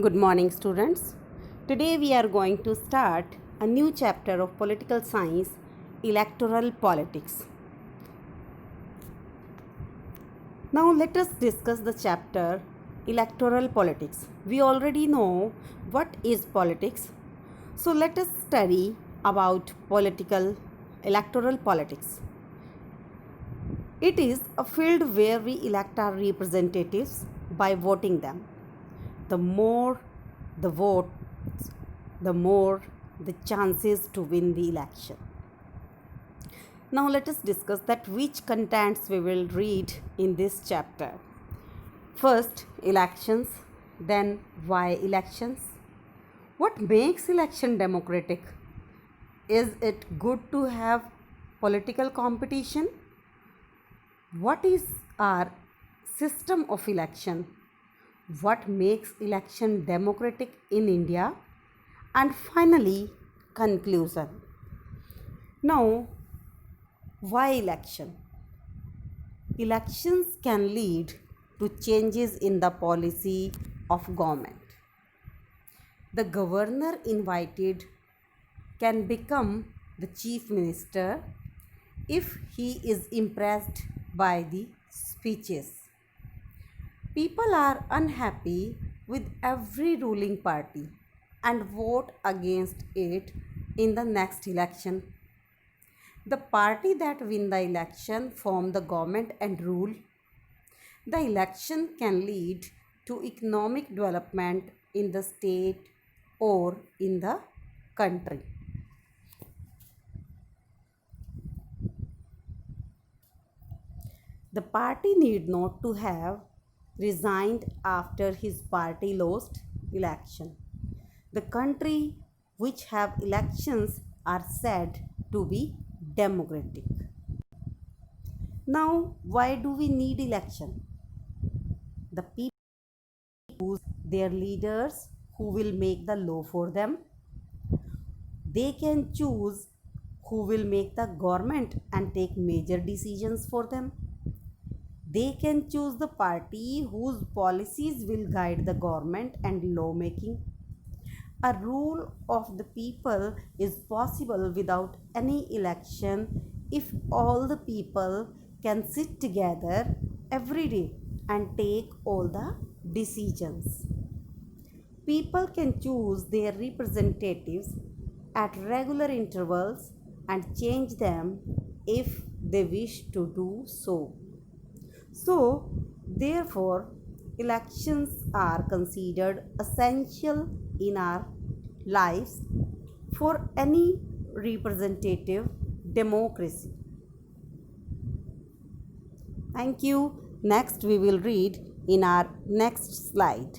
Good morning, students. Today we are going to start a new chapter of political science, electoral politics. Now let us discuss the chapter electoral politics. We already know what is politics. So let us study about electoral politics. It is a field where we elect our representatives by voting them. The more the votes, the more the chances to win the election. Now let us discuss that which contents we will read in this chapter. First, elections, then why elections? What makes election democratic? Is it good to have political competition? What is our system of election? What makes election democratic in India? And finally, conclusion. Now, why election? Elections can lead to changes in the policy of government. The governor invited can become the chief minister if he is impressed by the speeches. People are unhappy with every ruling party and vote against it in the next election. The party that win the election form the government and rule. The election can lead to economic development in the state or in the country. The party need not to have resigned after his party lost election. The country which have elections are said to be democratic. Now, why do we need election? The people choose their leaders who will make the law for them. They can choose who will make the government and take major decisions for them. They can choose the party whose policies will guide the government and lawmaking. A rule of the people is possible without any election if all the people can sit together every day and take all the decisions. People can choose their representatives at regular intervals and change them if they wish to do so. So, therefore, elections are considered essential in our lives for any representative democracy. Thank you. Next, we will read in our next slide.